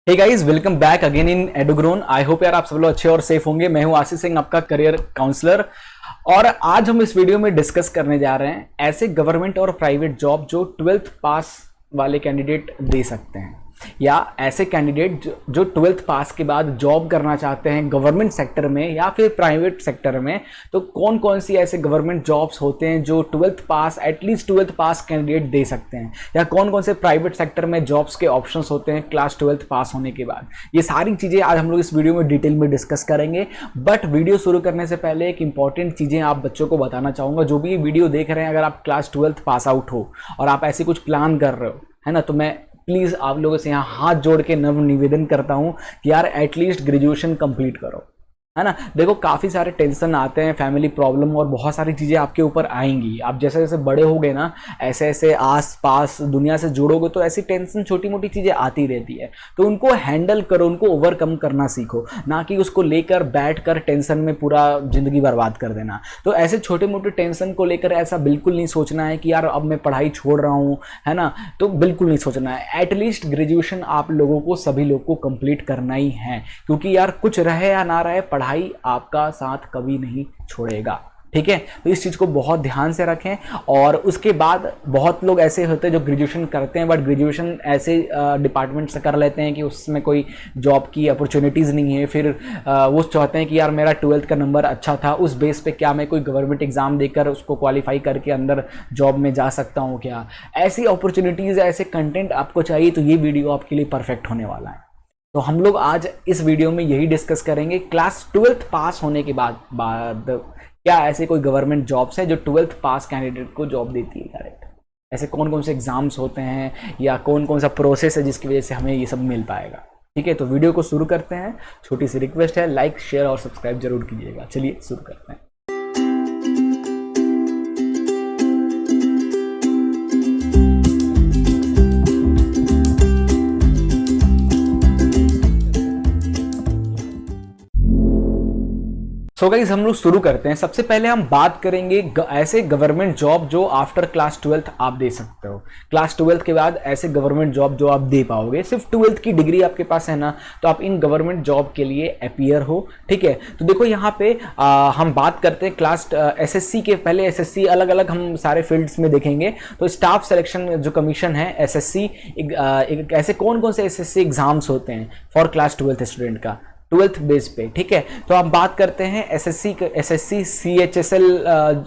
Hey guys, welcome back again in Edugrown. I hope यार आप सब लोग अच्छे और सेफ होंगे। मैं हूं आशीष सिंह, आपका करियर काउंसलर। और आज हम इस वीडियो में डिस्कस करने जा रहे हैं ऐसे गवर्नमेंट और प्राइवेट जॉब जो 12th पास वाले कैंडिडेट दे सकते हैं, या ऐसे कैंडिडेट जो 12th पास के बाद जॉब करना चाहते हैं गवर्नमेंट सेक्टर में या फिर प्राइवेट सेक्टर में। तो कौन कौन सी ऐसे गवर्नमेंट जॉब्स होते हैं जो 12th पास, एटलीस्ट 12th पास कैंडिडेट दे सकते हैं, या कौन कौन से प्राइवेट सेक्टर में जॉब्स के ऑप्शंस होते हैं क्लास 12th पास होने के बाद। ये सारी चीज़ें आज हम लोग इस वीडियो में डिटेल में डिस्कस करेंगे। बट वीडियो शुरू करने से पहले एक इंपॉर्टेंट चीज़ें आप बच्चों को बताना चाहूँगा। जो भी ये वीडियो देख रहे हैं, अगर आप क्लास 12th पास आउट हो और आप ऐसे कुछ प्लान कर रहे हो, है ना, तो मैं प्लीज़ आप लोगों से यहाँ हाथ जोड़ के नव निवेदन करता हूँ कि यार एटलीस्ट ग्रेजुएशन कंप्लीट करो, है ना। देखो, काफ़ी सारे टेंशन आते हैं, फैमिली प्रॉब्लम और बहुत सारी चीज़ें आपके ऊपर आएंगी। आप जैसे जैसे बड़े होगे ना, ऐसे ऐसे आस पास दुनिया से जुड़ोगे तो ऐसी टेंशन, छोटी मोटी चीज़ें आती रहती है। तो उनको हैंडल करो, उनको ओवरकम करना सीखो, ना कि उसको लेकर बैठकर टेंशन में पूरा ज़िंदगी बर्बाद कर देना। तो ऐसे छोटे मोटे टेंशन को लेकर ऐसा बिल्कुल नहीं सोचना है कि यार अब मैं पढ़ाई छोड़ रहा हूँ, है ना। तो बिल्कुल नहीं सोचना है। एटलीस्ट ग्रेजुएशन आप लोगों को, सभी लोग को कंप्लीट करना ही है, क्योंकि यार कुछ रहे या ना रहे, पढ़ाई आपका साथ कभी नहीं छोड़ेगा। ठीक है, तो इस चीज़ को बहुत ध्यान से रखें। और उसके बाद बहुत लोग ऐसे होते हैं जो ग्रेजुएशन करते हैं, बट ग्रेजुएशन ऐसे डिपार्टमेंट से कर लेते हैं कि उसमें कोई जॉब की अपॉर्चुनिटीज़ नहीं है। फिर वो चाहते हैं कि यार मेरा 12th का नंबर अच्छा था, उस बेस पे क्या मैं कोई गवर्नमेंट एग्जाम देकर उसको क्वालिफाई करके अंदर जॉब में जा सकता हूँ क्या। ऐसी अपॉर्चुनिटीज़, ऐसे कंटेंट आपको चाहिए तो ये वीडियो आपके लिए परफेक्ट होने वाला है। तो हम लोग आज इस वीडियो में यही डिस्कस करेंगे, क्लास 12th पास होने के बाद क्या ऐसे कोई गवर्नमेंट जॉब्स है जो 12th पास कैंडिडेट को जॉब देती है डायरेक्ट। ऐसे कौन कौन से एग्जाम्स होते हैं या कौन कौन सा प्रोसेस है जिसकी वजह से हमें ये सब मिल पाएगा। ठीक है, तो वीडियो को शुरू करते हैं। छोटी सी रिक्वेस्ट है, लाइक शेयर और सब्सक्राइब जरूर कीजिएगा। चलिए शुरू करते हैं। सो गाइस, हम लोग शुरू करते हैं। सबसे पहले हम बात करेंगे ऐसे गवर्नमेंट जॉब जो आफ्टर क्लास 12th आप दे सकते हो। क्लास 12th के बाद ऐसे गवर्नमेंट जॉब जो आप दे पाओगे, सिर्फ 12th की डिग्री आपके पास है ना, तो आप इन गवर्नमेंट जॉब के लिए अपीयर हो। ठीक है, तो देखो यहाँ पे हम बात करते हैं क्लास एसएससी के। पहले एसएससी अलग अलग हम सारे फील्ड्स में देखेंगे। तो स्टाफ सिलेक्शन जो कमीशन है एसएससी, ऐसे कौन कौन से एसएससी एग्जाम्स होते हैं फॉर क्लास 12th स्टूडेंट का 12th बेस पे। ठीक है, तो आप बात करते हैं एसएससी CHSL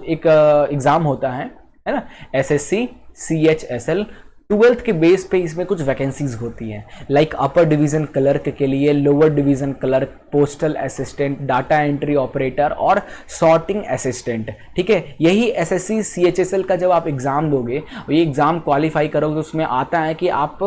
एक एग्जाम होता है ना, SSC CHSL 12th के बेस पे। इसमें कुछ वैकेंसीज होती हैं, लाइक अपर डिवीजन क्लर्क के लिए, lower division clerk, postal assistant, data entry operator और सॉर्टिंग असिस्टेंट। ठीक है, यही SSC CHSL का जब आप एग्जाम दोगे, ये एग्जाम क्वालिफाई करोगे, उसमें आता है कि आप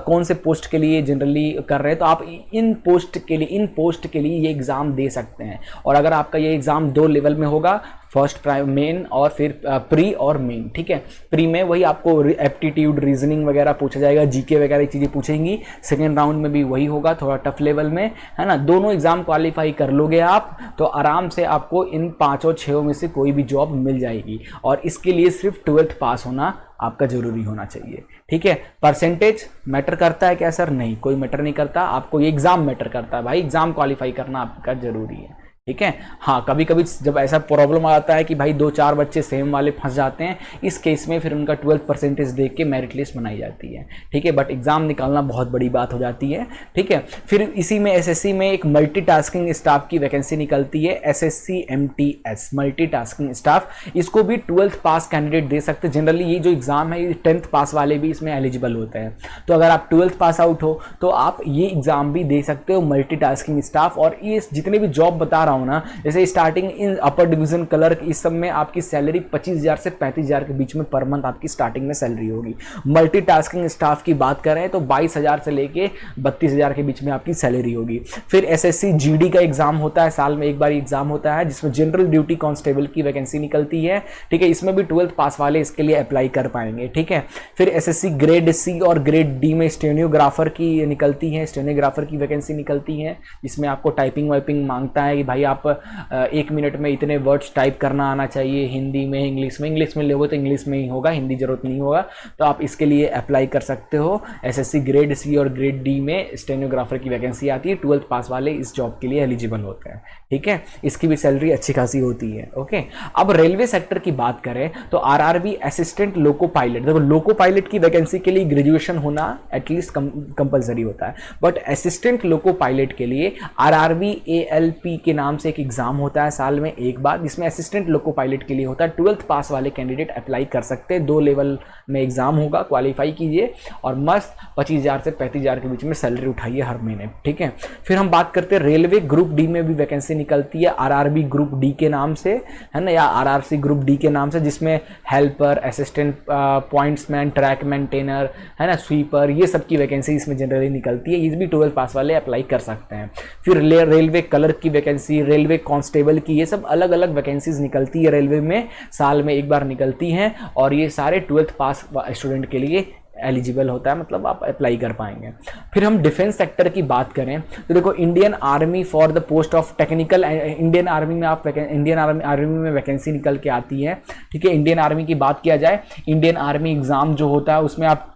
कौन से पोस्ट के लिए जनरली कर रहे हैं, तो आप इन पोस्ट के लिए ये एग्जाम दे सकते हैं। और अगर आपका ये एग्जाम 2 लेवल में होगा, फर्स्ट मेन और फिर प्री और मेन। ठीक है, प्री में वही आपको एप्टीट्यूड, रीजनिंग वगैरह पूछा जाएगा, जीके वगैरह चीज़ें पूछेंगी। सेकेंड राउंड में भी वही होगा, थोड़ा टफ लेवल में, है ना। दोनों एग्जाम क्वालिफाई कर लोगे आप तो आराम से आपको इन 5 और 6 में से कोई भी जॉब मिल जाएगी। और इसके लिए सिर्फ 12th पास होना आपका जरूरी होना चाहिए। ठीक है, परसेंटेज मैटर करता है क्या सर? नहीं, कोई मैटर नहीं करता। आपको ये एग्जाम मैटर करता है भाई, एग्जाम क्वालिफाई करना आपका जरूरी है। ठीक है, हाँ, कभी कभी जब ऐसा प्रॉब्लम आता है कि भाई 2-4 बच्चे सेम वाले फंस जाते हैं, इस केस में फिर उनका 12th परसेंटेज देख के मेरिट लिस्ट बनाई जाती है। ठीक है, बट एग्जाम निकालना बहुत बड़ी बात हो जाती है। ठीक है, फिर इसी में एसएससी में एक मल्टीटास्किंग स्टाफ की वैकेंसी निकलती है, SSC MTS मल्टीटास्किंग स्टाफ। इसको भी 12th पास कैंडिडेट दे सकते हैं। जनरली ये जो एग्जाम है, ये 10th पास वाले भी इसमें एलिजिबल होते हैं। तो अगर आप 12th पास आउट हो तो आप ये एग्जाम भी दे सकते हो, मल्टीटास्किंग स्टाफ। और ये जितने भी जॉब बता रहा हूँ ना, जैसे starting in upper division clerk, इस सब में आपकी सैलरी 25,000 से 35,000 के बीच में पर मंथ आपकी स्टार्टिंग में सैलरी होगी। मल्टीटास्किंग स्टाफ की बात करें तो 22,000 से लेके 32,000 के बीच में आपकी सैलरी होगी। फिर SSC GD का एग्जाम होता है, साल में एक बार एग्जाम होता है, जिसमें जनरल ड्यूटी कांस्टेबल की वैकेंसी निकलती है। ठीक है, इसमें भी 12th पास वाले इसके लिए अप्लाई कर पाएंगे। ठीक है, फिर SSC ग्रेड C और ग्रेड D में स्टेनोग्राफर की निकलती है, स्टेनोग्राफर की वैकेंसी निकलती है, जिसमें आपको टाइपिंग वाइपिंग मांगता है कि भाई भाई आप 1 मिनट में इतने वर्ड्स टाइप करना आना चाहिए, हिंदी में, इंग्लिश में लोगे तो इंग्लिश में ही होगा, हिंदी ज़रूरत नहीं होगा। तो आप इसके लिए अप्लाई कर सकते हो। एसएससी ग्रेड सी और ग्रेड डी में स्टेनोग्राफर की वैकेंसी आती है, 12th पास वाले इस जॉब के लिए एलिजिबल होते हैं, ठीक है। इसकी भी सैलरी अच्छी खासी होती है, ओके। अब रेलवे सेक्टर की बात करें तो आरआरबी असिस्टेंट लोको पायलट, देखो लोको पायलट की वैकेंसी के लिए ग्रेजुएशन होना एटलीस्ट कंपलसरी होता है, बट असिस्टेंट लोको पायलट के लिए आरआरबी एएलपी के नाम से एक एग्जाम होता है साल में एक बार, जिसमें असिस्टेंट लोको पायलट के लिए होता है। 12th पास वाले कैंडिडेट अप्लाई कर सकते हैं, 2 लेवल में एग्जाम होगा, क्वालिफाई कीजिए और मस्त 25,000 से 35,000 के बीच में सैलरी उठाइए हर महीने, ठीक है। फिर हम बात करते हैं रेलवे ग्रुप डी में भी वैकेंसी निकलती है आरआरबी ग्रुप डी के नाम से, है ना, या आरआरसी ग्रुप डी के नाम से, जिसमें helper, assistant pointsman, track maintainer, है ना, स्वीपर, ये सब की वैकेंसी इसमें जनरली निकलती है। ये भी 12th पास वाले अप्लाई कर सकते हैं। फिर रेलवे क्लर्क की वैकेंसी, रेलवे कांस्टेबल की, ये सब अलग अलग वैकेंसीज निकलती है रेलवे में, साल में एक बार निकलती हैं, और ये सारे 12th पास स्टूडेंट के लिए एलिजिबल होता है, मतलब आप अप्लाई कर पाएंगे। फिर हम डिफेंस सेक्टर की बात करें तो देखो Indian army for the post of technical, Indian army में आप इंडियन आर्मी में वैकेंसी निकल के आती है, ठीक है। इंडियन आर्मी की बात किया जाए, इंडियन आर्मी एग्जाम जो होता है उसमें आप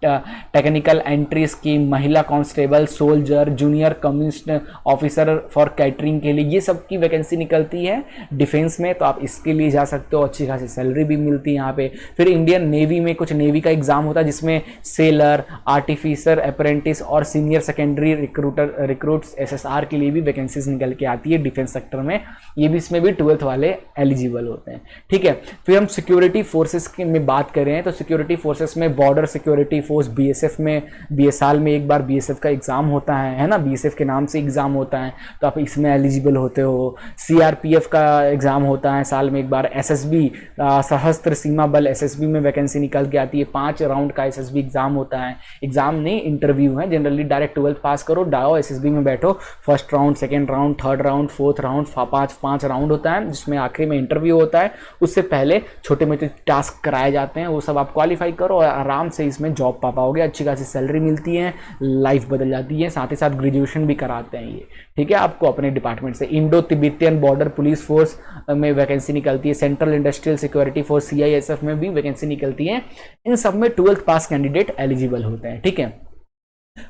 टेक्निकल एंट्री स्कीम, महिला constable, soldier, junior communist officer for catering के लिए, ये सब की वैकेंसी निकलती है डिफेंस में, तो आप इसके लिए जा सकते हो, अच्छी खासी सैलरी भी मिलती है यहाँ पे। फिर इंडियन नेवी में कुछ नेवी का एग्जाम होता है जिसमें सेलर, आर्टिफिसर, अप्रेंटिस और सीनियर सेकेंडरी रिक्रूट्स एसएसआर के लिए भी वैकेंसीज निकल के आती है डिफेंस सेक्टर में, ये भी इसमें भी 12th वाले एलिजिबल होते हैं, ठीक है। फिर हम सिक्योरिटी फोर्सेस की में बात करें तो सिक्योरिटी फोर्सेस में बॉर्डर सिक्योरिटी फोर्स बीएसएफ में साल में एक बार बीएसएफ का एग्जाम होता है ना, बीएसएफ के नाम से एग्जाम होता है, तो आप इसमें एलिजिबल होते हो। सीआरपीएफ का एग्जाम होता है साल में एक बार। एसएसबी सशस्त्र सीमा बल एसएसबी में वैकेंसी निकल के आती है, 5 राउंड का एसएसबी एग्जाम होता है, एग्जाम नहीं इंटरव्यू है, जनरली डायरेक्ट 12th पास करो, डाओ एसएसबी में बैठो, first round, second round, third round, fourth round, 5 round होता है, जिसमें आखिरी में इंटरव्यू होता है। उससे पहले छोटे मोटे टास्क कराए जाते हैं, वो सब आप क्वालिफाई करो और आराम से इसमें जॉब पा पाओगे, अच्छी खासी सैलरी मिलती है, लाइफ बदल जाती है। साथ ही साथ ग्रेजुएशन भी कराते हैं ये, ठीक है, आपको अपने डिपार्टमेंट से। Indo Tibetan border police force में वैकेंसी निकलती है, central industrial security force CISF में भी वैकेंसी निकलती है। इन सब में 12th पास कैंडिडेट एलिजिबल होते हैं, ठीक है।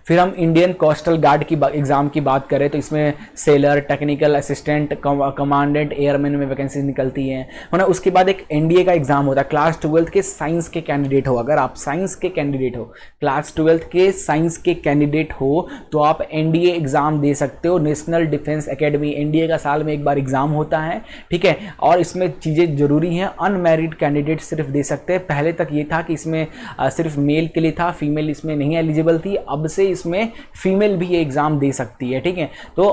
फिर हम इंडियन कोस्टल गार्ड की एग्जाम की बात करें तो इसमें seller, technical assistant, commandant, airman में वैकेंसी निकलती है ना। उसके बाद एक एनडीए का एग्जाम होता है, क्लास 12th के साइंस के कैंडिडेट हो, अगर आप साइंस के कैंडिडेट हो, क्लास 12th के साइंस के कैंडिडेट हो तो आप एनडीए एग्जाम दे सकते हो, नेशनल डिफेंस एकेडमी। एनडीए का साल में एक बार एग्जाम होता है, ठीक है, और इसमें चीज़ें जरूरी हैं, अनमैरिड कैंडिडेट सिर्फ दे सकते हैं। पहले तक ये था कि इसमें सिर्फ मेल के लिए था, फीमेल इसमें नहीं एलिजिबल थी, अब से इसमें फीमेल भी ये एग्जाम दे सकती है, ठीक है। तो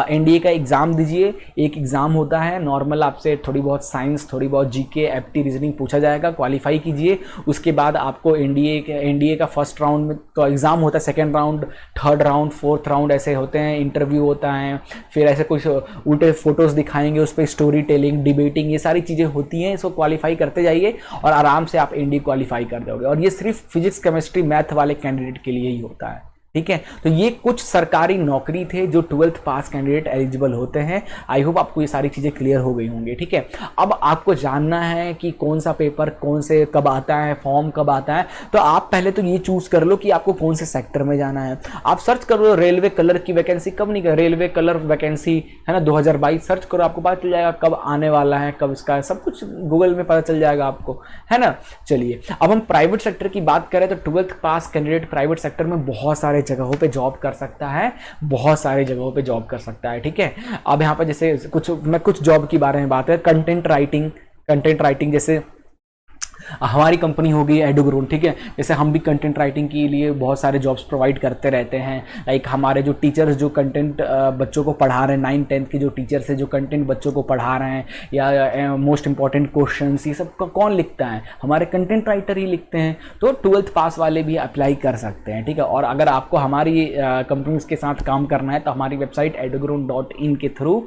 एनडीए का एग्जाम दीजिए, एक एग्जाम होता है नॉर्मल, आपसे थोड़ी बहुत साइंस, थोड़ी बहुत जीके, एप्टी, रीजनिंग पूछा जाएगा, क्वालिफाई कीजिए। उसके बाद आपको एनडीए का फर्स्ट राउंड में तो एग्जाम होता है, second round, third round, fourth round ऐसे होते हैं, इंटरव्यू होता है, फिर ऐसे कुछ उल्टे फोटोज दिखाएंगे, उस पर स्टोरी टेलिंग, डिबेटिंग, ये सारी चीज़ें होती हैं। इसको क्वालिफाई करते जाइए और आराम से आप एनडीए क्वालिफाई कर दोगे, और ये सिर्फ फिजिक्स, केमिस्ट्री, मैथ वाले कैंडिडेट के लिए ही होता है, ठीक है। तो ये कुछ सरकारी नौकरी थे जो 12th पास कैंडिडेट एलिजिबल होते हैं। आई होप आपको ये सारी चीज़ें क्लियर हो गई होंगी, ठीक है। अब आपको जानना है कि कौन सा पेपर कौन से कब आता है, फॉर्म कब आता है, तो आप पहले तो ये चूज कर लो कि आपको कौन से सेक्टर में जाना है। आप सर्च करो रेलवे कलर की वैकेंसी कब निकल, रेलवे कलर वैकेंसी है ना 2022 सर्च करो, आपको पता चल जाएगा कब आने वाला है, कब इसका सब कुछ गूगल में पता चल जाएगा आपको, है ना। चलिए अब हम प्राइवेट सेक्टर की बात करें तो 12th पास कैंडिडेट प्राइवेट सेक्टर में बहुत सारे जगहों पे जॉब कर सकता है, बहुत सारी जगहों पे जॉब कर सकता है, ठीक है। अब यहाँ पर जैसे कुछ जॉब के बारे में बात है, कंटेंट राइटिंग जैसे हमारी कंपनी होगी एडोग्रोन, ठीक है। जैसे हम भी कंटेंट राइटिंग के लिए बहुत सारे जॉब्स प्रोवाइड करते रहते हैं, लाइक हमारे जो टीचर्स जो कंटेंट बच्चों को पढ़ा रहे हैं, 9th-10th के जो टीचर्स हैं जो कंटेंट बच्चों को पढ़ा रहे हैं, या मोस्ट इंपॉर्टेंट क्वेश्चंस, ये सब कौन लिखता है, हमारे कंटेंट राइटर ही लिखते हैं। तो 12th पास वाले भी अप्लाई कर सकते हैं, ठीक है। और अगर आपको हमारी कंपनीज के साथ काम करना है तो हमारी वेबसाइट edogrowth.in के थ्रू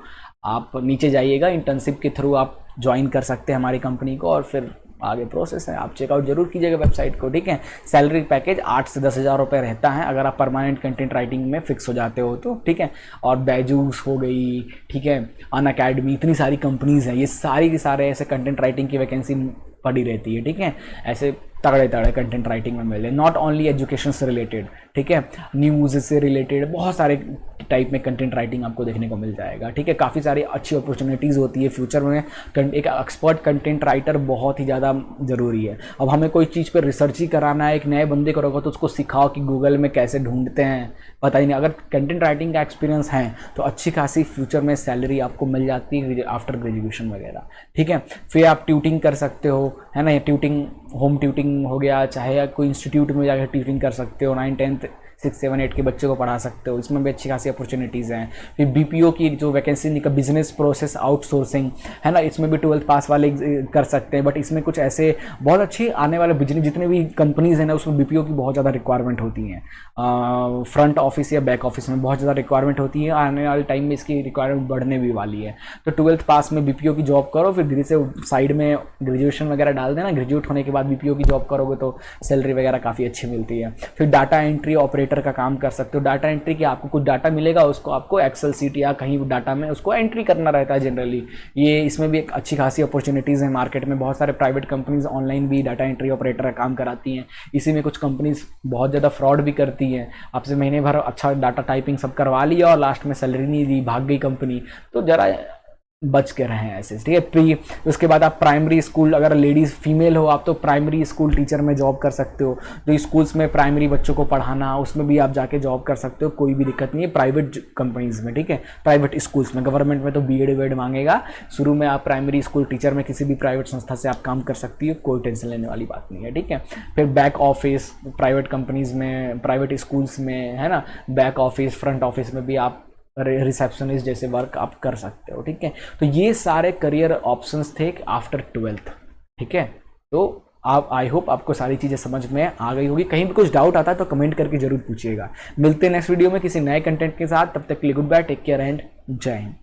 आप नीचे जाइएगा, इंटर्नशिप के थ्रू आप ज्वाइन कर सकते हैं हमारी कंपनी को, और फिर आगे प्रोसेस है, आप चेकआउट जरूर कीजिएगा वेबसाइट को, ठीक है। सैलरी पैकेज 8 से 10 हज़ार रुपये रहता है अगर आप परमानेंट कंटेंट राइटिंग में फिक्स हो जाते हो तो, ठीक है। और बैजूस हो गई, ठीक है, अनअकैडमी, इतनी सारी कंपनीज हैं, ये सारी के सारे ऐसे कंटेंट राइटिंग की वैकेंसी पड़ी रहती है, ठीक है। ऐसे तगड़े तगड़े कंटेंट राइटिंग में मिले, नॉट ओनली एजुकेशन से रिलेटेड, ठीक है, न्यूज़ से रिलेटेड बहुत सारे टाइप में कंटेंट राइटिंग आपको देखने को मिल जाएगा, ठीक है। काफ़ी सारी अच्छी अपॉर्चुनिटीज़ होती है फ्यूचर में। एक एक्सपर्ट कंटेंट राइटर बहुत ही ज़्यादा ज़रूरी है। अब हमें कोई चीज़ पर रिसर्च ही कराना है, एक नए बंदे को रखो तो उसको सिखाओ कि गूगल में कैसे ढूंढते हैं, पता ही नहीं। अगर कंटेंट राइटिंग का एक्सपीरियंस है तो अच्छी खासी फ्यूचर में सैलरी आपको मिल जाती है आफ्टर ग्रेजुएशन वगैरह, ठीक है। फिर आप ट्यूटिंग कर सकते हो, है ना, ये ट्यूटिंग, होम ट्यूटिंग हो गया, चाहे कोई इंस्टीट्यूट में जाकर ट्यूटिंग कर सकते हो, 9, 10, 6, 7, 8 के बच्चे को पढ़ा सकते हो, इसमें भी अच्छी खासी अपॉर्चुनिटीज़ हैं। फिर बीपीओ की जो वैकेंसी निकल, बिजनेस प्रोसेस आउटसोर्सिंग, है ना, इसमें भी 12th पास वाले कर सकते हैं। बट इसमें कुछ ऐसे बहुत अच्छी आने वाले बिजनेस जितने भी कंपनीज हैं ना, उसमें बीपीओ की बहुत ज़्यादा रिक्वायरमेंट होती है। फ्रंट ऑफिस या बैक ऑफिस में बहुत ज़्यादा रिक्वायरमेंट होती है, आने वाले टाइम में इसकी रिक्वायरमेंट बढ़ने भी वाली है। तो 12th पास में बीपीओ की जॉब करो, फिर धीरे से साइड में ग्रेजुएशन वगैरह डाल देना, ग्रेजुएट होने के बाद बीपीओ की जॉब करोगे तो सैलरी वगैरह काफ़ी अच्छी मिलती है। फिर डाटा एंट्री ऑपरेटर का काम कर सकते हो। डाटा एंट्री की आपको कुछ डाटा मिलेगा, उसको आपको एक्सेल सीट या कहीं डाटा में उसको एंट्री करना रहता है जनरली। ये इसमें भी एक अच्छी खासी अपॉर्चुनिटीज़ है मार्केट में। बहुत सारे प्राइवेट कंपनीज ऑनलाइन भी डाटा एंट्री ऑपरेटर का काम कराती हैं। इसी में कुछ कंपनीज बहुत ज़्यादा फ्रॉड भी करती हैं, आपसे महीने भर अच्छा डाटा टाइपिंग सब करवा लिया और लास्ट में सैलरी नहीं दी, भाग गई कंपनी। तो ज़रा बच के रहें ऐसे, ठीक है। प्री उसके बाद आप प्राइमरी स्कूल, अगर लेडीज़ फीमेल हो आप तो प्राइमरी स्कूल टीचर में जॉब कर सकते हो। जो स्कूल्स में प्राइमरी बच्चों को पढ़ाना, उसमें भी आप जाके जॉब कर सकते हो, कोई भी दिक्कत नहीं है प्राइवेट कंपनीज में, ठीक है। प्राइवेट स्कूल्स में, गवर्नमेंट में तो बीएड वेड मांगेगा। शुरू में आप प्राइमरी स्कूल टीचर में किसी भी प्राइवेट संस्था से आप काम कर सकती हो, कोई टेंशन लेने वाली बात नहीं है, ठीक है। फिर बैक ऑफिस, प्राइवेट कंपनीज में, प्राइवेट स्कूल्स में, है ना, बैक ऑफिस, फ्रंट ऑफिस में भी आप रिसेप्शनिस्ट जैसे वर्क आप कर सकते हो, ठीक है। तो ये सारे करियर ऑप्शंस थे आफ्टर 12th, ठीक है। तो आप, आई होप आपको सारी चीज़ें समझ में आ गई होगी। कहीं भी कुछ डाउट आता है तो कमेंट करके जरूर पूछिएगा। मिलते हैं नेक्स्ट वीडियो में किसी नए कंटेंट के साथ, तब तक के लिए goodbye, take care and Jai Hind.